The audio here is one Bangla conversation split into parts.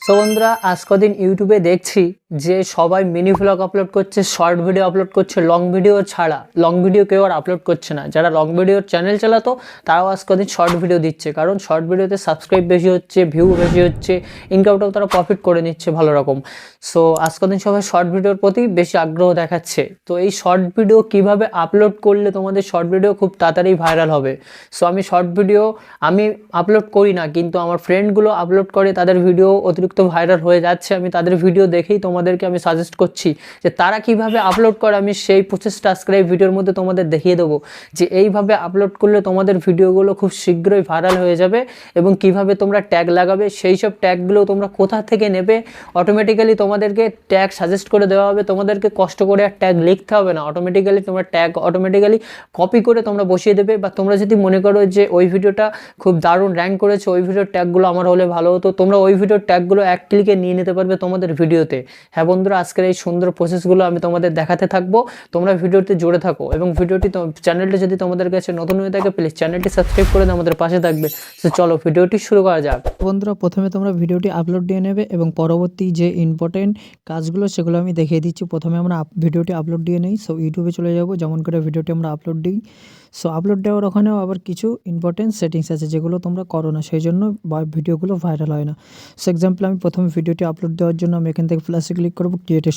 সো বন্ধুরা, আজ কদিন ইউটিউবে দেখছি যে সবাই মিনি ভ্লগ আপলোড করছে, শর্ট ভিডিও আপলোড করছে, লং ভিডিও ছাড়া। লং ভিডিও কেউ আর আপলোড করছে না। যারা লং ভিডিওর চ্যানেল চালাতো তারাও আজ কদিন শর্ট ভিডিও দিচ্ছে, কারণ শর্ট ভিডিওতে সাবস্ক্রাইব বেশি হচ্ছে, ভিউ বেশি হচ্ছে, ইনকামটাও তারা প্রফিট করে নিচ্ছে ভালো রকম। সো আজ কদিন সবাই শর্ট ভিডিওর প্রতি বেশি আগ্রহ দেখাচ্ছে। তো এই শর্ট ভিডিও কিভাবে আপলোড করলে তোমাদের শর্ট ভিডিও খুব তাড়াতাড়ি ভাইরাল হবে। সো আমি শর্ট ভিডিও আপলোড করি না, কিন্তু আমার ফ্রেন্ডগুলো আপলোড করে, তাদের ভিডিও অতিরিক্ত ভাইরাল হয়ে যাচ্ছে। আমি তাদের ভিডিও দেখেই তোমাদেরকে আমি সাজেস্ট করছি যে তারা কিভাবে আপলোড করে। আমি সেই প্রসেসটা আজকের এই ভিডিওর মধ্যে তোমাদের দেখিয়ে দেবো যে এইভাবে আপলোড করলে তোমাদের ভিডিওগুলো খুব শীঘ্রই ভাইরাল হয়ে যাবে, এবং কিভাবে তোমরা ট্যাগ লাগাবে, সেই সব ট্যাগগুলো তোমরা কোথা থেকে নেবে। অটোমেটিক্যালি তোমাদেরকে ট্যাগ সাজেস্ট করে দেওয়া হবে, তোমাদেরকে কষ্ট করে আর ট্যাগ লিখতে হবে না। অটোমেটিক্যালি তোমরা ট্যাগ অটোমেটিক্যালি কপি করে তোমরা বসিয়ে দেবে। বা তোমরা যদি মনে করো যে ওই ভিডিওটা খুব দারুণ র্যাঙ্ক করেছে, ওই ভিডিওর ট্যাগগুলো আমার হলে ভালো হতো, তোমরা ওই ভিডিওর ট্যাগগুলো এক ক্লিকে নিয়ে নিতে পারবে তোমাদের ভিডিওতে। হ্যাঁ বন্ধুরা, আজকের এই সুন্দর প্রসেসগুলো আমি তোমাদের দেখাতে থাকবো। তোমরা ভিডিওতে জুড়ে থাকো, এবং চ্যানেলটি যদি তোমাদের কাছে নতুন হয়ে থাকে, প্লিজ চ্যানেলটি সাবস্ক্রাইব করে আমাদের পাশে থাকবে। তো চলো ভিডিওটি শুরু করা যাক। বন্ধুরা, প্রথমে তোমরা ভিডিওটি আপলোড দিয়ে নেবে এবং পরবর্তী যে ইম্পর্টেন্ট কাজগুলো সেগুলো আমি দেখিয়ে দিচ্ছি। প্রথমে আমরা ভিডিওটি আপলোড দিয়ে নেই। সো ইউটিউবে চলে যাব, যেমন করে ভিডিওটি আমরা আপলোড দিই। সো আপলোড দেওয়ার ওখানেও আবার কিছু ইম্পর্টেন্ট সেটিংস আছে যেগুলো তোমরা করো না, সেই জন্য ভিডিওগুলো ভাইরাল হয় না। সো এক্সাম্পল, আমি প্রথমে ভিডিওটি আপলোড দেওয়ার জন্য আমি এখান থেকে প্লাসে ক্লিক করবো, ক্রিয়েটেড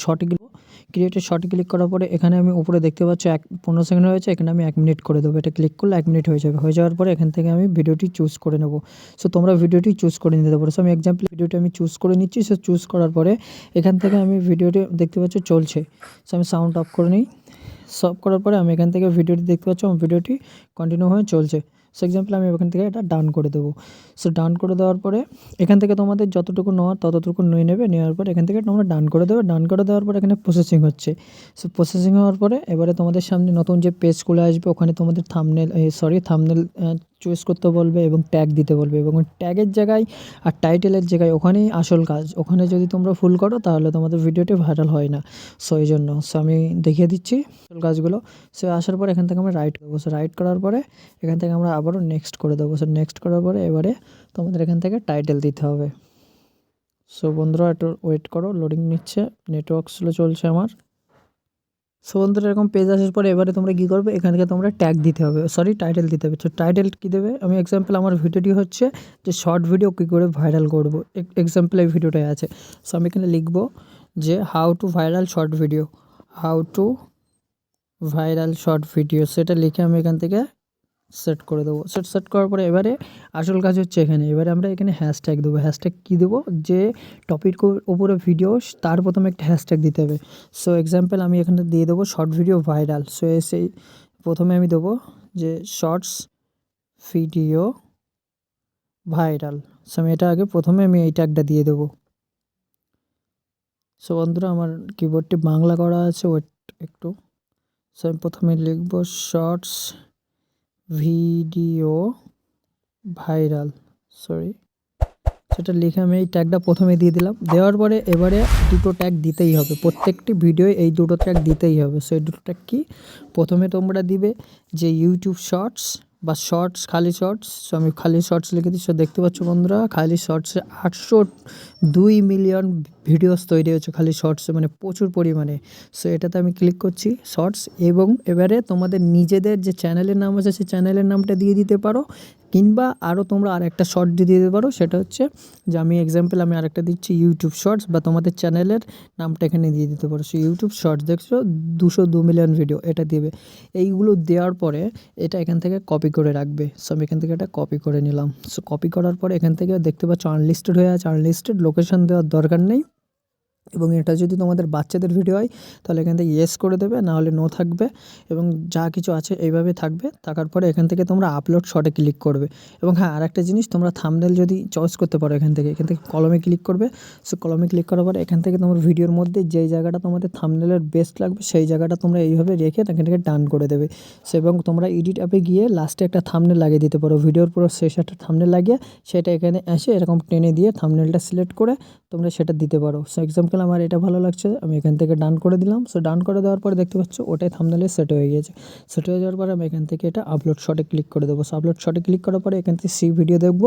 শর্টে ক্লিক করার পরে এখানে আমি উপরে দেখতে পাচ্ছি 15 সেকেন্ড হয়েছে, এখানে আমি 1 মিনিট করে দেবো। এটা ক্লিক করলে 1 মিনিট হয়ে যাবে। হয়ে যাওয়ার পরে এখান থেকে আমি ভিডিওটি চুজ করে নেব। সো তোমরা ভিডিওটি চুজ করে নিতে পারো। সো আমি এক্সাম্পল ভিডিওটি আমি চুজ করে নিচ্ছি। সো চুজ করার পরে এখান থেকে আমি ভিডিওটি দেখতে পাচ্ছি চলছে। সো আমি সাউন্ড অফ করে নিই। অফ করার পরে আমি এখান থেকে ভিডিওটি দেখতে পাচ্ছি, আমার ভিডিওটি কন্টিনিউ হয়ে চলছে। সো এক্সাম্পল, আমি এখান থেকে এটা ডান করে দেবো। সো ডান করে দেওয়ার পরে এখান থেকে তোমাদের যতটুকু নেওয়ার ততটুকু নিয়ে নেবে। নেওয়ার পরে এখান থেকে তোমরা ডান করে দেবে। ডান করে দেওয়ার পরে এখানে প্রসেসিং হচ্ছে। সো প্রসেসিং হওয়ার পরে এবারে তোমাদের সামনে নতুন যে পেজ খুলে আসবে, ওখানে তোমাদের থাম্বনেল চয়েস করতে বলবে এবং ট্যাগ দিতে বলবে, এবং ট্যাগের জায়গায় আর টাইটেলের জায়গায় ওখানেই আসল কাজ। ওখানে যদি তোমরা ফুল করো তাহলে তোমাদের ভিডিওটি ভাইরাল হয় না। সো এই জন্য আমি দেখিয়ে দিচ্ছি আসল কাজগুলো। সো আসার পরে এখান থেকে আমরা রাইট করবো। সো রাইট করার পরে এখান থেকে আমরা আবারও নেক্সট করে দেবো। সো নেক্সট করার পরে এবারে তোমাদের এখান থেকে টাইটেল দিতে হবে। সো বন্ধুরা, একটু ওয়েট করো, লোডিং নিচ্ছে, নেটওয়ার্ক স্লো চলছে আমার। সো বন্ধুরা, এরকম পেজ আসার পরে এবারে তোমরা কী করবে, এখান থেকে তোমরা ট্যাগ দিতে হবে, টাইটেল দিতে হবে। তো টাইটেল কী দেবে, আমি এক্সাম্পল, আমার ভিডিওটি হচ্ছে যে শর্ট ভিডিও কী করে ভাইরাল করবো, এক্সাম্পল এই ভিডিওটাই আছে। সো আমি এখানে লিখবো যে how to viral short video, সেটা লিখে আমি এখান থেকে সেট করে দেবো। সেট করার পরে এবারে আসল কাজ হচ্ছে এবারে আমরা এখানে হ্যাশট্যাগ দেবো। হ্যাশট্যাগ কী দেবো, যে টপিকের উপরে ভিডিও তার প্রথমে একটা হ্যাশট্যাগ দিতে হবে। সো এক্সাম্পল, আমি এখানে দিয়ে দেবো শর্ট ভিডিও ভাইরাল। সো সেই প্রথমে আমি দেবো যে শর্টস ভিডিও ভাইরাল। সো আমি এটা আগে প্রথমে আমি এই ট্যাগটা দিয়ে দেবো। সো বন্ধুরা, আমার কিবোর্ডটি বাংলা করা আছে, ওয়েট একটু। সো আমি প্রথমে লিখবো শর্টস ভিডিও ভাইরাল, সেটা লিখে আমি এই ট্যাগটা প্রথমে দিয়ে দিলাম। দেওয়ার পরে এবারে দুটো ট্যাগ দিতেই হবে, প্রত্যেকটি ভিডিওয়ে এই দুটো ট্যাগ দিতেই হবে। সো এই দুটো ট্যাগ কি, প্রথমে তোমরা দিবে যে ইউটিউব শর্টস বা খালি শর্টস। সো আমি খালি শর্টস লিখে দিই। সো দেখতে পাচ্ছ বন্ধুরা, খালি শর্টসে 802 মিলিয়ন ভিডিওস তৈরি হয়েছে খালি শর্টসে, মানে প্রচুর পরিমাণে। সো এটাতে আমি ক্লিক করছি শর্টস, এবং এবারে তোমাদের নিজেদের যে চ্যানেলের নাম আছে সেই চ্যানেলের নামটা দিয়ে দিতে পারো, কিংবা আরও তোমরা আরেকটা শর্ট দিয়ে দিতে পারো। সেটা হচ্ছে যে আমি আরেকটা দিচ্ছি ইউটিউব শর্টস, বা তোমাদের চ্যানেলের নামটা এখানে দিয়ে দিতে পারো। সো ইউটিউব শর্টস দেখছো 202 মিলিয়ন ভিডিও, এটা দেবে। এইগুলো দেওয়ার পরে এটা এখান থেকে কপি করে রাখবে। সো আমি এখান থেকে এটা কপি করে নিলাম। সো কপি করার পরে এখান থেকে দেখতে পাচ্ছ আনলিস্টেড হয়ে আছে। আনলিস্টেড লোকেশন দেওয়ার দরকার নেই, এবং এটা যদি তোমাদের বাচ্চাদের ভিডিও হয় তাহলে এখান থেকে ইয়েস করে দেবে, নাহলে নো থাকবে, এবং যা কিছু আছে এইভাবে থাকবে। থাকার পরে এখান থেকে তোমরা আপলোড শর্টে ক্লিক করবে। এবং হ্যাঁ, আরেকটা জিনিস, তোমরা থাম্বনেল যদি চয়েস করতে পারো, এখান থেকে কলমে ক্লিক করবে। সো কলমে ক্লিক করার পরে এখান থেকে তোমার ভিডিওর মধ্যে যেই জায়গাটা তোমাদের থাম্বনেলের বেস্ট লাগবে সেই জায়গাটা তোমরা এইভাবে রেখে এখান থেকে ডান করে দেবে। সো এবং তোমরা এডিট অ্যাপে গিয়ে লাস্টে একটা থাম্বনেল লাগিয়ে দিতে পারো, ভিডিওর পুরো শেষে একটা থাম্বনেল লাগিয়ে সেটা এখানে এসে এরকম টেনে দিয়ে থাম্বনেলটা সিলেক্ট করে তোমরা সেটা দিতে পারো। সো এক্সাম্পল, আমার এটা ভালো লাগছে, আমি এখান থেকে ডান করে দিলাম। সো ডান করে দেওয়ার পরে দেখতে পাচ্ছ ওটাই থাম্বনেলে সেট হয়ে গিয়েছে। সেট হয়ে যাওয়ার পরে আমি এখান থেকে এটা আপলোড শর্টে ক্লিক করে দেবো। সো আপলোড শর্টে ক্লিক করার পরে এখান থেকে ভিডিও দেখবো।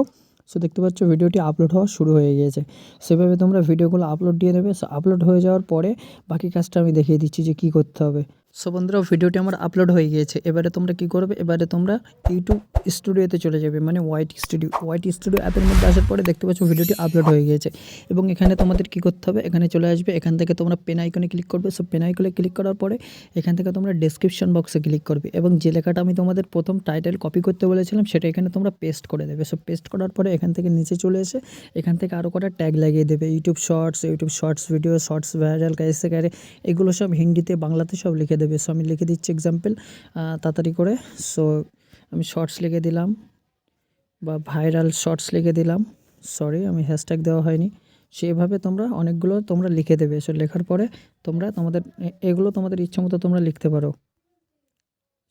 সো দেখতে পাচ্ছ ভিডিওটি আপলোড হওয়া শুরু হয়ে গিয়েছে। সেভাবে তোমরা ভিডিওগুলো আপলোড দিয়ে দেবে। সো আপলোড হয়ে যাওয়ার পরে বাকি কাজটা আমি দেখিয়ে দিচ্ছি যে কী করতে হবে। সো বন্ধুরা ভিডিওটি আমার আপলোড হয়ে গিয়েছে। এবারে তোমরা কী করবে, এবারে তোমরা ইউটিউব স্টুডিওতে চলে যাবে, মানে ওয়াইটি স্টুডিও অ্যাপের মধ্যে আসার পরে দেখতে পাচ্ছ ভিডিওটি আপলোড হয়ে গিয়েছে। এবং এখানে তোমাদের কী করতে হবে, এখানে চলে আসবে, এখান থেকে তোমরা পেন আইকনে ক্লিক করবে। সো পেন আইকনে ক্লিক করার পরে এখান থেকে তোমরা ডেসক্রিপশন বক্সে ক্লিক করবে এবং যে লেখাটা আমি তোমাদের প্রথম টাইটেল কপি করতে বলেছিলাম সেটা এখানে তোমরা পেস্ট করে দেবে। সো পেস্ট করার পরে এখান থেকে নিচে চলে এসে এখান থেকে আরও কটা ট্যাগ লাগিয়ে দেবে, YouTube shorts video, shorts viral, কাইসে ক্যারে, এগুলো সব হিন্দিতে বাংলাতে সব লিখে দেবে। সো আমি লিখে দিচ্ছি এক্সাম্পল তাড়াতাড়ি করে। সো আমি শর্টস লিখে দিলাম বা ভাইরাল শর্টস লিখে দিলাম, সরি আমি হ্যাশট্যাগ দেওয়া হয়নি। সেভাবে তোমরা অনেকগুলো তোমরা লিখে দেবে। সো লেখার পরে তোমরা তোমাদের এগুলো তোমাদের ইচ্ছা মতো তোমরা লিখতে পারো।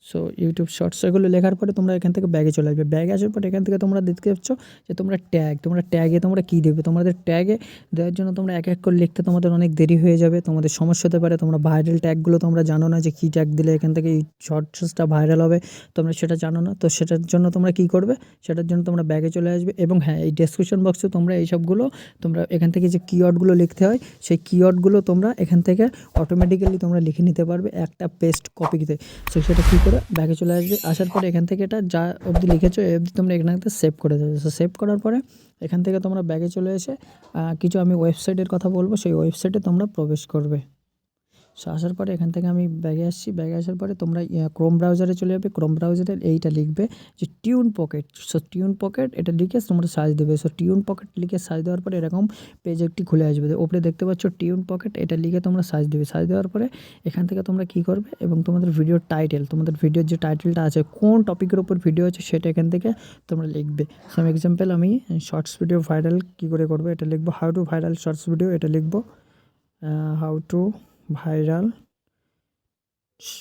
সো ইউটিউব শর্টস এগুলো লেখার পরে তোমরা এখান থেকে ব্যাগে চলে আসবে। ব্যাগে আসার পরে এখান থেকে তোমরা দেখতে পাচ্ছ যে তোমরা ট্যাগে তোমরা কী দেবে। তোমাদের ট্যাগে দেওয়ার জন্য তোমরা এক এক করে লিখতে তোমাদের অনেক দেরি হয়ে যাবে, তোমাদের সমস্যা হতে পারে। তোমরা ভাইরাল ট্যাগগুলো তোমরা জানো না যে কী ট্যাগ দিলে এখান থেকে এই শর্টসটা ভাইরাল হবে, তোমরা সেটা জানো না। তো সেটার জন্য তোমরা কী করবে, সেটার জন্য তোমরা ব্যাগে চলে আসবে এবং হ্যাঁ এই ডেসক্রিপশন বক্সে তোমরা এই সবগুলো তোমরা এখান থেকে যে কিওয়ার্ডগুলো লিখতে হয় সেই কিওয়ার্ডগুলো তোমরা এখান থেকে অটোমেটিক্যালি তোমরা লিখে নিতে পারবে একটা পেস্ট কপিতে। সো সেটা কী করে ব্যাগে চলে আসবে, আসার পরে এখান থেকে এটা যা অবধি লিখেছো এই অবধি তোমরা এখানে সেভ করে দেবে। সো সেভ করার পরে এখান থেকে তোমরা ব্যাগে চলে এসে কিছু আমি ওয়েবসাইটের কথা বলবো, সেই ওয়েবসাইটে তোমরা প্রবেশ করবে। সো আসার পরে এখান থেকে আমি ব্যাগে আসছি। ব্যাগে আসার পরে তোমরা ক্রোম ব্রাউজারে চলে যাবে। ক্রোম ব্রাউজারে এইটা লিখবে যে tune pocket. So tune pocket এটা লিখে তোমরা সার্চ দেবে। সো টিউন পকেট লিখে সার্চ দেওয়ার পরে এরকম পেজ একটি খুলে আসবে। ওপরে দেখতে পাচ্ছ টিউন পকেট, এটা লিখে তোমরা সার্চ দেবে। সার্চ দেওয়ার পরে এখান থেকে তোমরা কী করবে এবং তোমাদের ভিডিওর টাইটেল, তোমাদের ভিডিওর যে টাইটেলটা আছে, কোন টপিকের উপর ভিডিও আছে সেটা এখান থেকে তোমরা লিখবে। সো এক্সাম্পল আমি শর্টস ভিডিও ভাইরাল কী করে করবো এটা লিখবো, how to viral shorts video এটা লিখবো, how to viral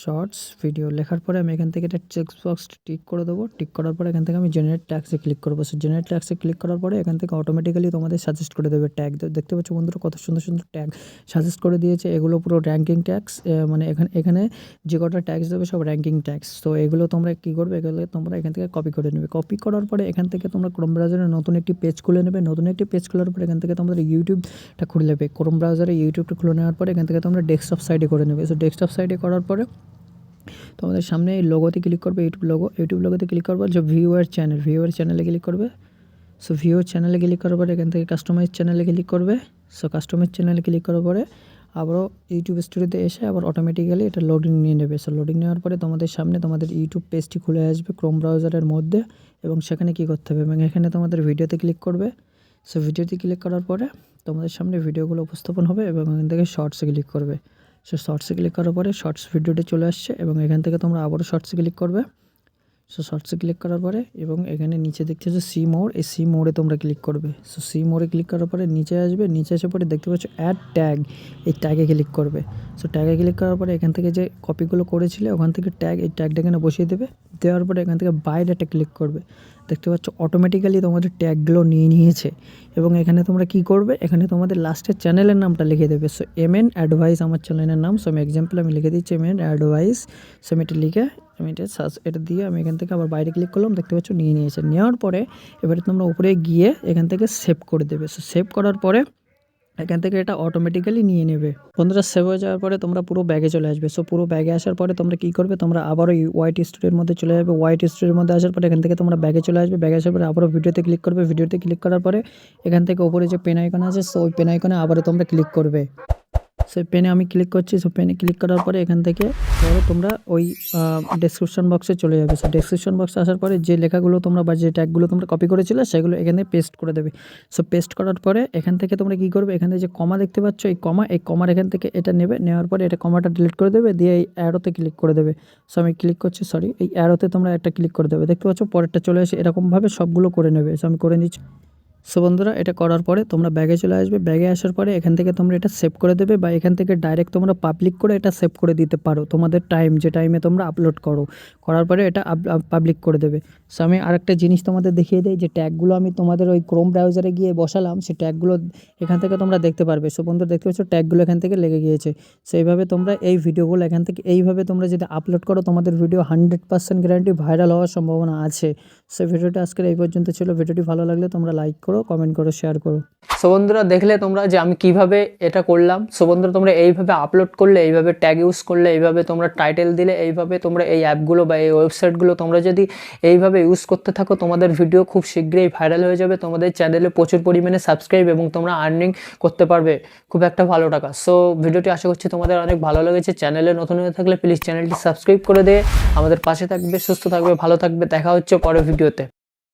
shorts video লেখার পরে আমি এখান থেকে এটা টেক্সট বক্স টিক করে দেবো। টিক করার পরে এখান থেকে আমি জেনারেট ট্যাক্সে ক্লিক করবো। সো জেনারেট ট্যাক্সে ক্লিক করার পরে এখান থেকে অটোমেটিক্যালি তোমাদের সাজেস্ট করে দেবে ট্যাগ। দেখতে পাচ্ছ বন্ধুরা কত সুন্দর সুন্দর ট্যাগ সাজেস্ট করে দিয়েছে। এগুলো পুরো র্যাঙ্কিং ট্যাক্স, মানে এখানে যে কটা ট্যাক্স দেবে সব র্যাঙ্কিং ট্যাক্স। তো এগুলো তোমরা কী করবে, এগুলো তোমরা এখান থেকে কপি করে নেবে। কপি করার পরে এখান থেকে তোমরা ক্রোম ব্রাউজারে নতুন একটি পেজ খুলে নেবে। নতুন একটি পেজ খোলার পরে এখান থেকে তোমাদের ইউটিউবটা খুলে নেবে। ক্রোম ব্রাউজারে ইউটিউবটা খুলে নেওয়ার পরে এখান থেকে তোমরা ডেস্কটপ সাইডে করে নেবে। সো ডেস্কটপ সাইডে করার পরে তোমাদের সামনে এই লোগোতে ক্লিক করবে, ইউটিউব লোগোতে ক্লিক করবে, যে ভিউয়ার চ্যানেলে ক্লিক করবে। সো ভিউয়ার চ্যানেলে ক্লিক করার পরে এখান থেকে কাস্টমাইজ চ্যানেলে ক্লিক করবে। সো কাস্টমাইজ চ্যানেলে ক্লিক করার পরে আবারও ইউটিউব স্টুডিওতে এসে আবার অটোমেটিক্যালি এটা লোডিং নিয়ে নেবে। সো লোডিং নেওয়ার পরে তোমাদের সামনে তোমাদের ইউটিউব পেজটি খুলে আসবে ক্রোম ব্রাউজারের মধ্যে এবং সেখানে কী করতে হবে এবং এখানে তোমাদের ভিডিওতে ক্লিক করবে। সো ভিডিওতে ক্লিক করার পরে তোমাদের সামনে ভিডিওগুলো উপস্থাপন হবে এবং এখান থেকে শর্টসে ক্লিক করবে। সো শর্টসে ক্লিক করার পরে শর্টস ভিডিওটি চলে আসছে এবং এখান থেকে তোমরা আবারও শর্টসে ক্লিক করবে। সো শর্টসে ক্লিক করার পরে এবং এখানে নিচে দেখতে হচ্ছে সি মোর, এই সি মোড়ে তোমরা ক্লিক করবে। সো সি মোড়ে ক্লিক করার পরে নিচে আসবে, নিচে আসার পরে দেখতে পাচ্ছ অ্যাড ট্যাগ, এই ট্যাগে ক্লিক করবে। সো ট্যাগে ক্লিক করার পরে এখান থেকে যে কপিগুলো করেছিলে ওখান থেকে ট্যাগ, এই ট্যাগটা এখানে বসিয়ে দেবে। দেওয়ার পরে এখান থেকে বাই ডাটা ক্লিক করবে। দেখতে পাচ্ছ অটোমেটিক্যালি তোমাদের ট্যাগগুলো নিয়ে নিয়েছে এবং এখানে তোমরা কী করবে, এখানে তোমাদের লাস্টের চ্যানেলের নামটা লিখে দেবে। সো MN অ্যাডভাইস আমার চ্যানেলের নাম। সো আমি এক্সাম্পল আমি লিখে দিচ্ছি MN অ্যাডভাইস। সো আমি এটা লিখে আমি এটা সার্চ এটা দিয়ে আমি এখান থেকে আবার বাইরে ক্লিক করলাম, দেখতে পাচ্ছ নিয়ে নিয়েছে। নেওয়ার পরে এবারে তোমরা উপরে গিয়ে এখান থেকে সেভ করে দেবে। সো সেভ করার পরে এখান থেকে এটা অটোমেটিক্যালি নিয়ে নেবে। বন্ধুরা সেভ হয়ে যাওয়ার পরে তোমরা পুরো ব্যাগে চলে আসবে। সো পুরো ব্যাগে আসার পরে তোমরা কী করবে, তোমরা আবারও ওয়াইট স্টুডিওর মধ্যে চলে যাবে। ওয়াইট স্টুডিওর মধ্যে আসার পরে এখান থেকে তোমরা ব্যাগে চলে আসবে। ব্যাগে আসার পরে আবারও ভিডিওতে ক্লিক করবে। ভিডিওতে ক্লিক করার পরে এখান থেকে উপরে যে পেন আইকন আছে সো ওই পেন আইকনে আবারও তোমরা ক্লিক করবে। সো পেনে আমি ক্লিক করছি। সো পেনে ক্লিক করার পরে এখান থেকে তোমরা ওই ডেসক্রিপশন বক্সে চলে যাবে। সো ডেসক্রিপশন বক্সে আসার পরে যে লেখাগুলো তোমরা বা যে ট্যাগগুলো তোমরা কপি করেছিলে সেগুলো এখানে পেস্ট করে দেবে। সো পেস্ট করার পরে এখান থেকে তোমরা কী করবে, এখানে যে কমা দেখতে পাচ্ছ এই কমার এখান থেকে এটা নেবে। নেওয়ার পরে এটা কমাটা ডিলিট করে দেবে, দিয়ে এই অ্যারোতে ক্লিক করে দেবে। সো আমি ক্লিক করছি, এই অ্যারোতে তোমরা একটা ক্লিক করে দেবে। দেখতে পাচ্ছ পরেরটা চলে আসে, এরকমভাবে সবগুলো করে নেবে। সো আমি করে নিচ্ছি। সো বন্ধুরা এটা করার পরে তোমরা ব্যাগে চলে আসবে। ব্যাগে আসার পরে এখান থেকে তোমরা এটা সেভ করে দেবে বা এখান থেকে ডাইরেক্ট তোমরা পাবলিক করে এটা সেভ করে দিতে পারো তোমাদের যে টাইমে তোমরা আপলোড করার পরে এটা পাবলিক করে দেবে। সো আমি আরেকটা জিনিস তোমাদের দেখিয়ে দিই, যে ট্যাগগুলো আমি তোমাদের ওই ক্রোম ব্রাউজারে গিয়ে বসালাম, সেই ট্যাগগুলো এখান থেকে তোমরা দেখতে পারবে। সো বন্ধুরা দেখতে পাচ্ছ ট্যাগগুলো এখান থেকে লেগে গিয়েছে। সো এইভাবে তোমরা এই ভিডিওগুলো এখান থেকে এইভাবে তোমরা যদি আপলোড করো তোমাদের ভিডিও 100% গ্যারান্টি ভাইরাল হওয়ার সম্ভাবনা আছে। সো ভিডিওটা আজকের এই পর্যন্ত ছিল। ভিডিওটি ভালো লাগলে তোমরা লাইক করো, কমেন্ট করো, শেয়ার করো। সো বন্ধুরা দেখলে তোমরা যে আমি কিভাবে এটা করলাম। সো বন্ধুরা তোমরা এইভাবে আপলোড করলে, এইভাবে ট্যাগ ইউজ করলে, এইভাবে তোমরা টাইটেল দিলে, এইভাবে তোমরা এই অ্যাপগুলো বা এই ওয়েবসাইটগুলো তোমরা যদি এইভাবে ইউজ করতে থাকো, তোমাদের ভিডিও খুব শীঘ্রই ভাইরাল হয়ে যাবে, তোমাদের চ্যানেলে প্রচুর পরিমাণে সাবস্ক্রাইব এবং তোমরা আর্নিং করতে পারবে খুব একটা ভালো টাকা। সো ভিডিওটি আশা করছি তোমাদের অনেক ভালো লেগেছে। চ্যানেলে নতুন হয়ে থাকলে প্লিজ চ্যানেলটি সাবস্ক্রাইব করে দিয়ে আমাদের পাশে থাকবে, সুস্থ থাকবে, ভালো থাকবে। দেখা হচ্ছে পরের ভিডিওতে।